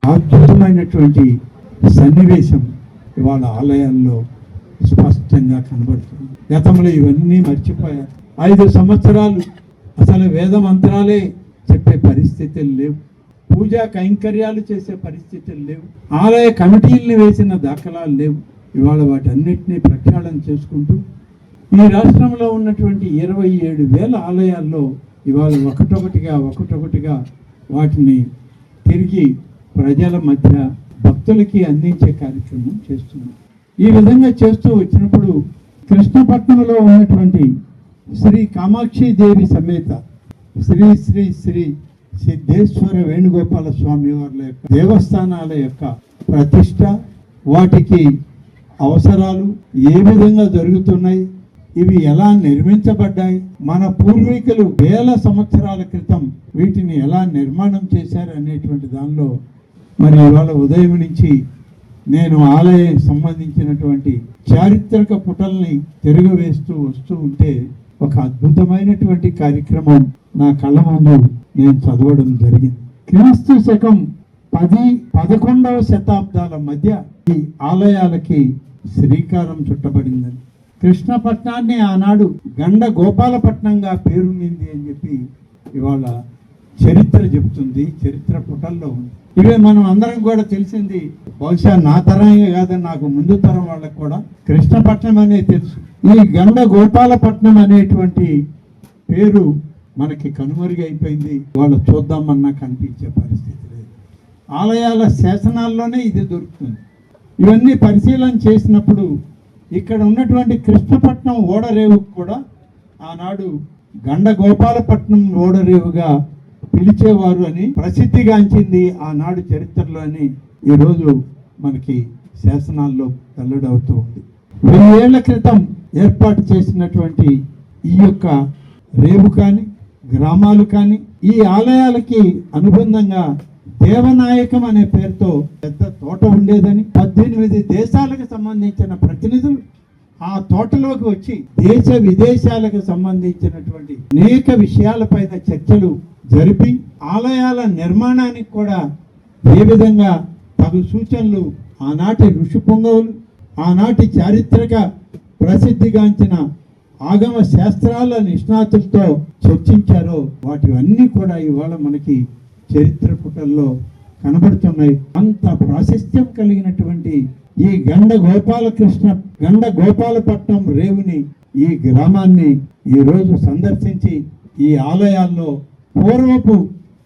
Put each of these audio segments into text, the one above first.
అద్భుతమైనటువంటి సన్నివేశం ఇవాళ ఆలయాల్లో స్పష్టంగా కనబడుతుంది. గతంలో ఇవన్నీ మర్చిపోయారు. 5 సంవత్సరాలు అసలు వేద మంత్రాలే చెప్పే పరిస్థితులు లేవు, పూజా కైంకర్యాలు చేసే పరిస్థితులు లేవు, ఆలయ కమిటీలను వేసిన దాఖలాలు లేవు. ఇవాళ వాటన్నిటినీ ప్రక్షాళన చేసుకుంటూ ఈ రాష్ట్రంలో ఉన్నటువంటి 27,000 ఆలయాల్లో ఇవాళ ఒకటొకటిగా వాటిని తిరిగి ప్రజల మధ్య భక్తులకి అందించే కార్యక్రమం చేస్తున్నాం. ఈ విధంగా చేస్తూ వచ్చినప్పుడు కృష్ణపట్నంలో ఉన్నటువంటి శ్రీ కామాక్షి దేవి సమేత శ్రీ శ్రీ శ్రీ సిద్ధేశ్వర వేణుగోపాల స్వామి వారి యొక్క దేవస్థానాల యొక్క ప్రతిష్ట, వాటికి అవసరాలు ఏ విధంగా జరుగుతున్నాయి, ఇవి ఎలా నిర్మించబడ్డాయి, మన పూర్వీకులు వేల సంవత్సరాల క్రితం వీటిని ఎలా నిర్మాణం చేశారు అనేటువంటి దానిలో మరి ఇవాళ ఉదయం నుంచి నేను ఆలయం సంబంధించినటువంటి చారిత్రక పుటల్ని తిరగవేస్తూ వస్తూ ఉంటే ఒక అద్భుతమైనటువంటి కార్యక్రమం నా కళ్ళ ముందు నేను చదవడం జరిగింది. క్రీస్తు శకం 10-11వ శతాబ్దాల మధ్య ఈ ఆలయాలకి శ్రీకారం చుట్టబడిందని, కృష్ణపట్నాన్ని ఆనాడు గండ గోపాలపట్నంగా పేరునింది అని చెప్పి ఇవాళ చరిత్ర చెబుతుంది, చరిత్ర పుటల్లో ఉంది. ఇవే మనం అందరం కూడా తెలిసింది. బహుశా నా తరమే కాదని నాకు ముందు తరం వాళ్ళకు కూడా కృష్ణపట్నం అనేది తెలుసు. ఈ గండ గోపాలపట్నం అనేటువంటి పేరు మనకి కనుమరుగైపోయింది. వాళ్ళు చూద్దామన్నా కనిపించే పరిస్థితి లేదు. ఆలయాల శాసనాల్లోనే ఇది దొరుకుతుంది. ఇవన్నీ పరిశీలన చేసినప్పుడు ఇక్కడ ఉన్నటువంటి కృష్ణపట్నం ఓడరేవుకు కూడా ఆనాడు గండ గోపాలపట్నం ఓడరేవుగా పిలిచేవారు అని ప్రసిద్ధిగాంచింది ఆనాడు చరిత్రలో అని ఈరోజు మనకి శాసనాల్లో వెల్లడవుతూ ఉంది. 1000 ఏళ్ల క్రితం ఏర్పాటు చేసినటువంటి ఈ యొక్క రేవు కానీ గ్రామాలు కానీ ఈ ఆలయాలకి అనుబంధంగా దేవనాయకం అనే పేరుతో పెద్ద తోట ఉండేదని, 18 దేశాలకు సంబంధించిన ప్రతినిధులు ఆ తోటలోకి వచ్చి దేశ విదేశాలకు సంబంధించినటువంటి అనేక విషయాలపైన చర్చలు జరిపి ఆలయాల నిర్మాణానికి కూడా ఏ విధంగా తగు సూచనలు ఆనాటి ఋషి పొంగవులు, ఆనాటి చారిత్రక ప్రసిద్ధిగాంచిన ఆగమ శాస్త్రాల నిష్ణాతులతో చర్చించారో వాటివన్నీ కూడా ఇవాళ మనకి చరిత్ర పుటల్లో కనబడుతున్నాయి. అంత ప్రాశస్త్యం కలిగినటువంటి ఈ గండ గోపాలపట్నం రేవుని, ఈ గ్రామాన్ని ఈరోజు సందర్శించి ఈ ఆలయాల్లో పూర్వపు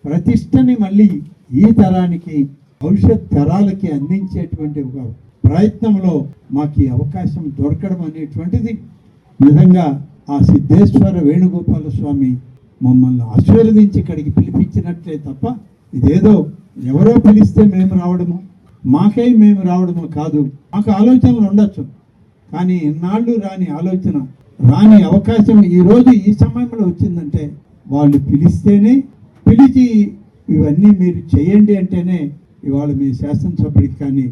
ప్రతిష్టని మళ్ళీ ఈ తరానికి భవిష్యత్ తరాలకి అందించేటువంటి ఒక ప్రయత్నంలో మాకు ఈ అవకాశం దొరకడం అనేటువంటిది నిజంగా ఆ సిద్ధేశ్వర వేణుగోపాల స్వామి మమ్మల్ని ఆశీర్వదించి ఇక్కడికి పిలిపించినట్లే తప్ప ఇదేదో ఎవరో పిలిస్తే మేము రావడము, మాకై మేము రావడము కాదు. మాకు ఆలోచనలు ఉండొచ్చు, కానీ ఇన్నాళ్ళు రాని ఆలోచన, రాని అవకాశం ఈరోజు ఈ సమయంలో వచ్చిందంటే వాళ్ళు పిలిస్తేనే, పిలిచి ఇవన్నీ మీరు చేయండి అంటేనే ఇవాళ మీ శాసనసభ్యుడికి కానీ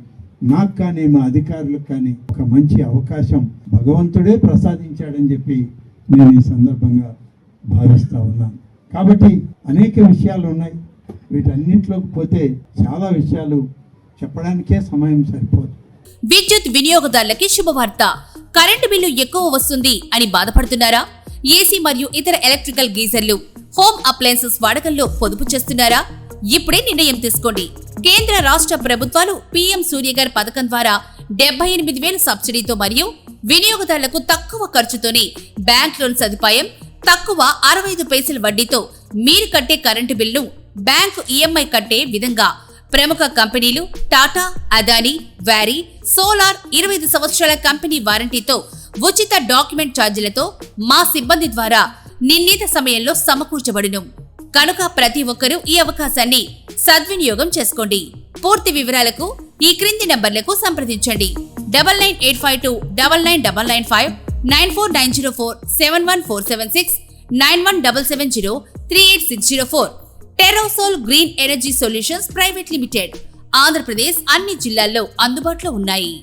నాకు కానీ మా అధికారులకు కానీ ఒక మంచి అవకాశం భగవంతుడే ప్రసాదించాడని చెప్పి నేను ఈ సందర్భంగా భావిస్తూ ఉన్నాను. కాబట్టి అనేక విషయాలు ఉన్నాయి. వీటన్నింటిలోకి పోతే చాలా విషయాలు చెప్పడానికే సమయం సరిపోదు. విద్యుత్ వినియోగదారులకి శుభవార్త. కరెంటు బిల్లు ఎక్కువ వస్తుంది అని బాధపడుతున్నారా? ఏసీ మరియు ఇతర ఎలక్ట్రికల్ గీజర్లు, హోమ్ అప్లయన్సెస్ వాడకంలో పొదుపు చేస్తున్నారా? ఇప్పుడే నిర్ణయం తీసుకోండి. కేంద్ర రాష్ట్ర ప్రభుత్వాలు పీఎం సూర్యగర్ పథకం ద్వారా 78,000 సబ్సిడీతో మరియు వినియోగదారులకు తక్కువ ఖర్చుతోనే బ్యాంక్ లోన్ సదుపాయం, తక్కువ 65 పైసల వడ్డీతో మీరు కట్టే కరెంటు బిల్లు బ్యాంకు ఈఎంఐ కట్టే విధంగా ప్రముఖ కంపెనీలు టాటా, అదానీ, వారీ, సోలార్ 25 సంవత్సరాల కంపెనీ వారంటీతో ఉచిత డాక్యుమెంట్ ఛార్జీలతో మా సిబ్బంది ద్వారా నిర్ణీత సమయంలో సమకూర్చబడును. కనుక ప్రతి ఒక్కరూ ఈ అవకాశాన్ని సద్వినియోగం చేసుకోండి. పూర్తి వివరాలకు ఈ క్రింది నంబర్లకు సంప్రదించండి. 9985299995, 9490471476, 9177038604. Terosol green energy solutions private limited. Andhra Pradesh అన్ని జిల్లాల్లో అందుబాటులో ఉన్నాయి.